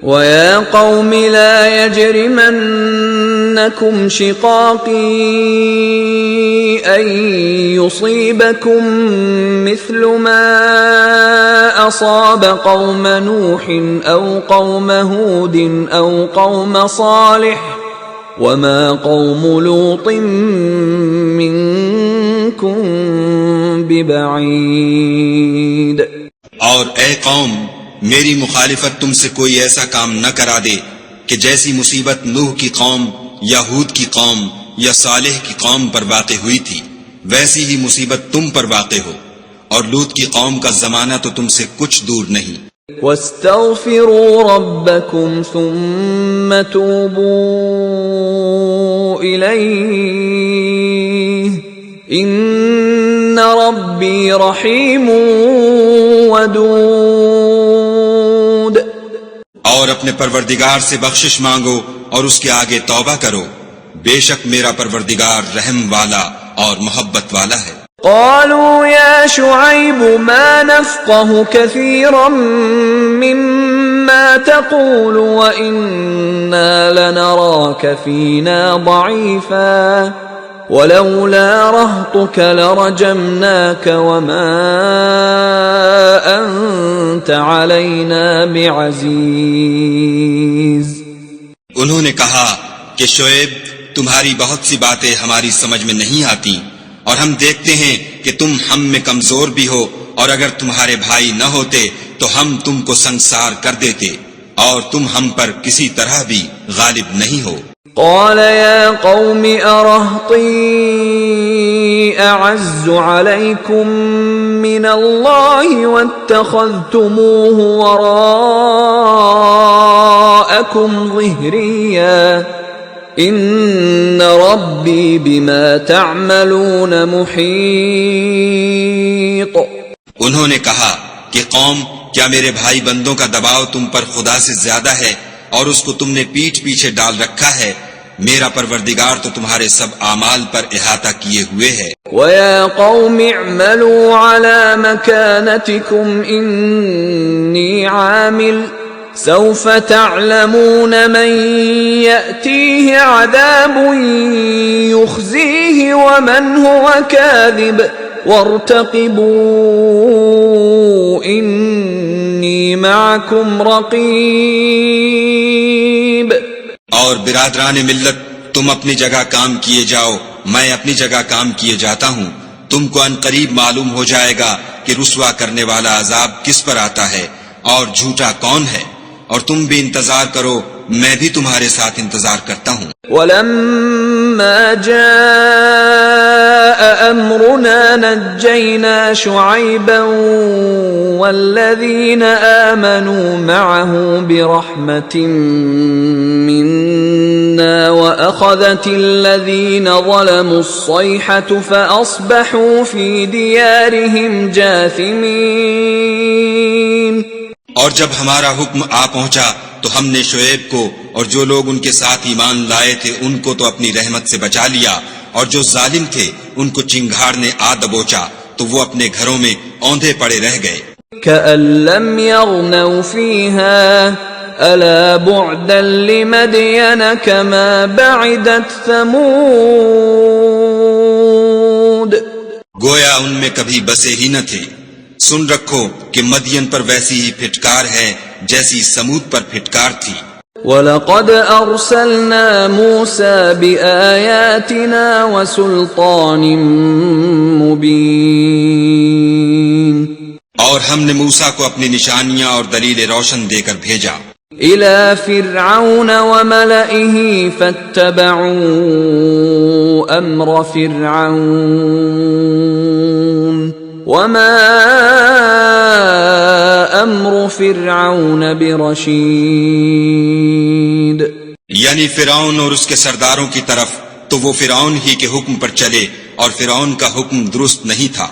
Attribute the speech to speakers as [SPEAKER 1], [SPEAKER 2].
[SPEAKER 1] وَيَا قَوْمِ لَا يَجْرِمَنَّكُمْ شِقَاقِي أَن يُصِيبَكُم مِّثْلُ مَا أَصَابَ قَوْمَ نُوحٍ أَوْ قَوْمَ هُودٍ أَوْ قَوْمَ صَالِحٍ وَمَا قَوْمُ لُوطٍ مِّنكُم بِبَعِيدٍ۔
[SPEAKER 2] اور اے قوم، میری مخالفت تم سے کوئی ایسا کام نہ کرا دے کہ جیسی مصیبت نوح کی قوم یا ہود کی قوم یا صالح کی قوم پر واقع ہوئی تھی، ویسی ہی مصیبت تم پر واقع ہو، اور لوط کی قوم کا زمانہ تو تم سے کچھ دور نہیں۔
[SPEAKER 1] وَاسْتَغْفِرُوا رَبَّكُمْ ثُمَّ تُوبُوا إِلَيْهِ إِنَّ رَبِّي رَحِيمٌ وَدُودٌ۔
[SPEAKER 2] اور اپنے پروردگار سے بخشش مانگو اور اس کے آگے توبہ کرو، بے شک میرا پروردگار رحم والا اور محبت والا ہے۔
[SPEAKER 1] قالوا يا شعيب ما نفقه كثيرا مما تقول وإنا لنراك فينا ضعيفا ولولا رهطك لرجمناك وما أنت علينا بعزيز۔
[SPEAKER 2] انہوں نے کہا کہ شعیب، تمہاری بہت سی باتیں ہماری سمجھ میں نہیں آتی، اور ہم دیکھتے ہیں کہ تم ہم میں کمزور بھی ہو، اور اگر تمہارے بھائی نہ ہوتے تو ہم تم کو سنسار کر دیتے، اور تم ہم پر کسی طرح بھی غالب نہیں ہو۔
[SPEAKER 1] قال يا قوم أرهطي أعز عليكم من الله واتخذتموه وراءكم ظهريا ان ربی بما تعملون محیط۔
[SPEAKER 2] انہوں نے کہا کہ قوم، کیا میرے بھائی بندوں کا دباؤ تم پر خدا سے زیادہ ہے اور اس کو تم نے پیٹھ پیچھے ڈال رکھا ہے؟ میرا پروردگار تو تمہارے سب اعمال پر احاطہ کیے ہوئے ہے۔
[SPEAKER 1] وَيَا قَوْمِ اعْمَلُوا عَلَى مَكَانَتِكُمْ إِنِّي عَامِلٌ سوف تعلمون من يأتيه عذاب يخزيه ومن هو كاذب وارتقبوا إني معكم رقيب۔
[SPEAKER 2] اور برادران ملت، تم اپنی جگہ کام کیے جاؤ، میں اپنی جگہ کام کیے جاتا ہوں۔ تم کو ان قریب معلوم ہو جائے گا کہ رسوا کرنے والا عذاب کس پر آتا ہے اور جھوٹا کون ہے، اور تم بھی انتظار کرو، میں بھی تمہارے ساتھ انتظار کرتا ہوں۔
[SPEAKER 1] وَلَمَّا جَاءَ أَمْرُنَا نَجَّيْنَا شُعَيْبًا وَالَّذِينَ آمَنُوا مَعَهُ بِرَحْمَةٍ مِنَّا وَأَخَذَتِ الَّذِينَ ظَلَمُوا الصَّيْحَةُ فَأَصْبَحُوا فِي دِيَارِهِمْ جَاثِمِينَ۔
[SPEAKER 2] اور جب ہمارا حکم آ پہنچا تو ہم نے شعیب کو اور جو لوگ ان کے ساتھ ایمان لائے تھے ان کو تو اپنی رحمت سے بچا لیا، اور جو ظالم تھے ان کو چنگھاڑ نے آ دبوچا تو وہ اپنے گھروں میں اوندھے پڑے رہ گئے۔
[SPEAKER 1] كَأَن لَّمْ يَغْنَوْا فِيهَا أَلَا بُعْدًا لِّمَدْيَنَ كَمَا بَعِدَتْ ثَمُودُ۔
[SPEAKER 2] گویا ان میں کبھی بسے ہی نہ تھے۔ سن رکھو کہ مدین پر ویسی ہی پھٹکار ہے جیسی سمود پر پھٹکار تھی۔
[SPEAKER 1] وَلَقَدْ أَرْسَلْنَا مُوسَى بِآيَاتِنَا وَسُلْطَانٍ مُبِينٍ۔
[SPEAKER 2] اور ہم نے موسیٰ کو اپنی نشانیاں اور دلیل روشن دے کر بھیجا
[SPEAKER 1] إِلَى فِرْعَوْنَ وَمَلَئِهِ فَاتَّبَعُوا أَمْرَ فِرْعَوْنَ وَمَا أَمْرُ فِرْعَوْنَ بِرَشِيدٍ۔
[SPEAKER 2] یعنی فرعون اور اس کے سرداروں کی طرف، تو وہ فرعون ہی کے حکم پر چلے، اور فرعون کا حکم درست نہیں تھا۔